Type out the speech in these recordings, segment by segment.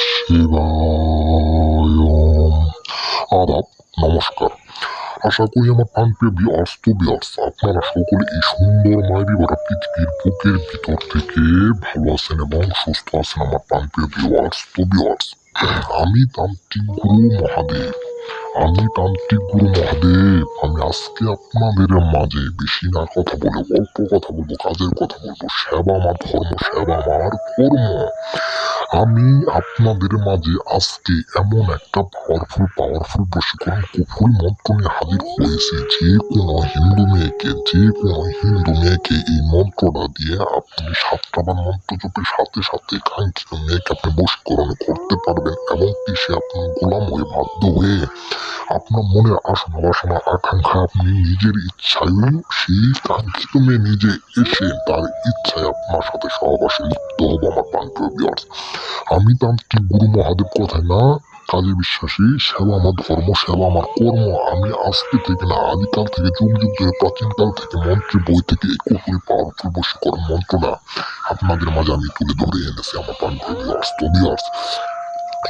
শিবায়। আদাব, নমস্কার। আশা করি আমার প্রাণপ্রিয় ভিউয়ার্স আপনারা সকলে এই সুন্দর মায়াবী ভরা পৃথিবীর বুকের ভিতর থেকে ভালো আছেন এবং সুস্থ আছেন আমার প্রাণপ্রিয় ভিউয়ার্স। আমি তান্ত্রিক গুরু মহাদেব। আমি আজকে আপনাদের মাঝে বেশি না কথা বলে অল্প কথা বলবো, কাজের কথা বলবো। সেবা আমার ধর্ম, সেবা আমার কর্ম। আমি আপনাদের মাঝে আজকে এমন একটা পাওয়ারফুল বশীকরণ কুফুল মন্ত্র নিয়ে হাজির হয়েছি। যে কোনো হিন্দু মেয়েকে এই মন্ত্রটা দিয়ে আপনি 7টা বার মন্ত্র জপের সাথে সাথে কাঙ্ক্ষিত মেয়েকে আপনি বশীকরণ করতে পারবেন এবং কি সে আপনার গোলাম হয়ে বাধ্য হয়ে আপনার মনের আসনা বাসনা আকাঙ্ক্ষা আপনি নিজের ইচ্ছায় সেই কাঙ্ক্ষিত মেয়ে নিজে এসে তার ইচ্ছায় আপনার সাথে সহবাসে লিপ্ত হবো আমার প্রাণপ্রিয় ভিউয়ার্স। আমি তান্ত্রিক গুরু মহাদেব কথায় না কাজে বিশ্বাসী। সেবা আমার ধর্ম, সেবা আমার কর্ম। আমি আজকে থেকে না, আদিকাল থেকে, যুগ যুগ ধরে, প্রাচীনকাল থেকে মন্ত্রের বই থেকে এই কুফুরি পাওয়ারফুল বশীকরণ মন্ত্রটা আপনাদের মাঝে আমি তুলে ধরে এনেছি আমার প্রাণপ্রিয় ভিউয়ার্স।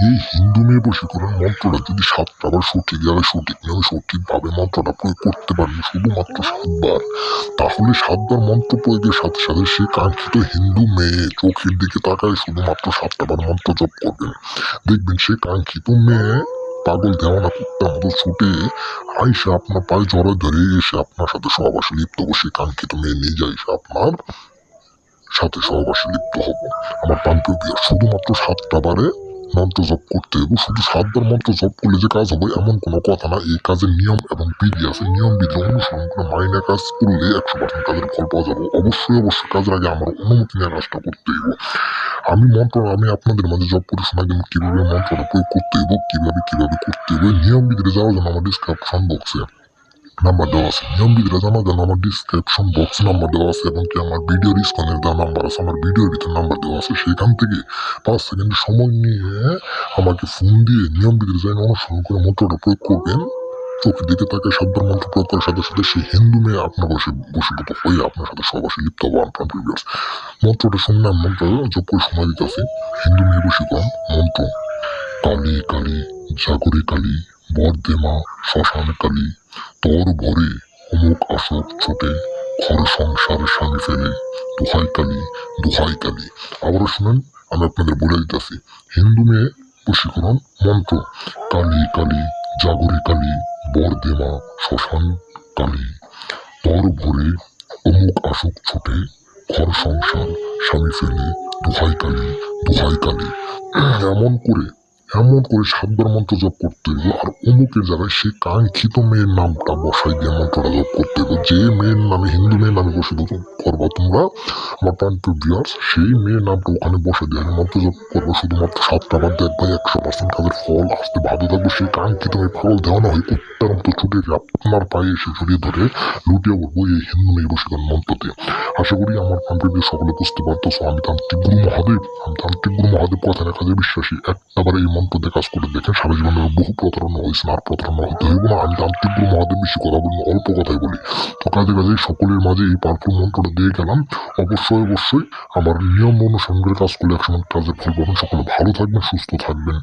এই হিন্দু মেয়ে বশীকরণ মন্ত্রটা যদি 7টা বার সঠিক জায়গায় সঠিক নিয়মে সঠিকভাবে মন্ত্রটা প্রয়োগ করতে পারেন শুধুমাত্র 7বার, তাহলে 7বার মন্ত্র প্রয়োগের সাথে সাথে সে কাঙ্ক্ষিত হিন্দু মেয়ে চোখের দিকে তাকায় শুধুমাত্র 7টা বার মন্ত্র জপ করবেন। দেখবেন সে কাঙ্ক্ষিত মেয়ে পাগল দেওয়ানা কুত্তার মতো ছুটে আইসা আপনার পায়ে জড়া ধরে এসে আপনার সাথে সহবাসে লিপ্ত হবো। সে কাঙ্ক্ষিত মেয়ে নিজে এসে আপনার সাথে সহবাসে লিপ্ত হব আমার প্রাণপ্রিয় ভিউয়ার্স। শুধুমাত্র 7টা বারে মন্ত্র জপ করতে হবে। শুধু 7বার মন্ত্র জপ করলে যে কাজ হবে এমন কোনো কথা না। এই কাজের নিয়ম এবং বিধি আছে। নিয়ম বিধি অনুসরণ করে মাইনে কাজ করলে 100% কাজের ফল পাওয়া যাবে। অবশ্যই কাজের আগে আমার অনুমতি নিয়ে কাজটা করতে হইব। আমি আপনাদের মাঝে জব করে শোনাই দেবো কিভাবে মন্ত্রটা প্রয়োগ করতে হইব, কিভাবে করতে হইব। নিয়ম বিধিতে যাওয়ার জন্য আমার ডিসক্রিপশন বক্সে নাম্বার দেওয়া আছে। নিয়ম বিধিটা জানার জন্য আমার ডিসক্রিপশন বক্সে নাম্বার দেওয়া আছে এবং কি আমার ভিডিওর স্ক্রিনের দেওয়া নাম্বার আছে। আমার ভিডিওর ভিতরে নাম্বার দেওয়া আছে। সেখান থেকে 5 সেকেন্ড সময় নিয়ে আমাকে ফোন দিয়ে নিয়ম বিধির জায়গা অনুসরণ করে মন্ত্রটা প্রয়োগ করবেন। চোখের দিকে তাকে 7বার মন্ত্র প্রয়োগ করার সাথে সাথে সেই হিন্দু মেয়ে আপনার বশীভূত হয়ে আপনার সাথে সহবাসে লিপ্ত হবো আপনার ভিউয়ার্স। মন্ত্রটা শুনলাম, মন্ত্র জপ করে সময় দিতেছে। হিন্দু মেয়ে বশীকরণ মন্ত্র। কালী কালী জাগরে কালী বর্দে মা শ্মশান কালী, তর ভরে অমুক আসক ছোটে, ঘর সংসারে স্বামী ফেলে, দোহাই কালী দোহাই কালী। আবারও শুনেন, আমি আপনাদের বলে দিতেছি। হিন্দু মেয়ে বশীকরণ মন্ত্র। কালী কালী জাগরে কালী বর্দে মা শ্মশান কালী, তর ভরে অমুক আসক ছোটে, ঘর সংসার স্বামী ফেলে, দোহাই কালী দোহাই কালী। এমন করে 7বার মন্ত্র জপ করতে হইব। আর অমুকের জায়গায় সেই কাঙ্ক্ষিত মেয়ের নামটা বসাই দিয়ে মন্ত্রটা জপ করতে হইব। যে মেয়ের নামে, হিন্দু মেয়ের নামে বসীভূত করবা তোমরা আমার প্রাণপ্রিয় ভিউয়ার্স, সেই মেয়ের নামটা ওখানে বসে দিয়ে মন্ত্র জপ করবো শুধুমাত্র 7টা বার। দেখবাই 100% কাজের ফল আসতে ভালো থাকবো। সেই কাঙ্ক্ষিত মেয়ে পাগল দেওয়ানো হয় কুত্তার মতো ছুটে আপনার পায়ে এসে জড়িয়ে ধরে লুটিয়ে পড়বো এই হিন্দু মেয়ে বশীকরণ মন্ত্রতে। আশা করি আমার প্রাণপ্রিয় সকলে বুঝতে পারতেছো আমি তান্ত্রিক গুরু মহাদেব কথা না কাজে বিশ্বাসী। একটাবার এই মন্ত্র দিয়ে কাজ করে দেখেন, সারা জীবনে বহু প্রতারণা হয়েছে, আর প্রতারণা হতে হইব না। আমি তান্ত্রিক গুরু মহাদেব বেশি কথা বলি না, অল্প কথাই বলি। তো কাজে সকলের মাঝে এই পাওয়ারফুল মন্ত্রটা দিয়ে গেলাম। অবশ্যই আমার নিয়ম অনুসরণ করে কাজ করলে 100% কাজের ফল পাবেন। সকলে ভালো থাকবেন, সুস্থ থাকবেন।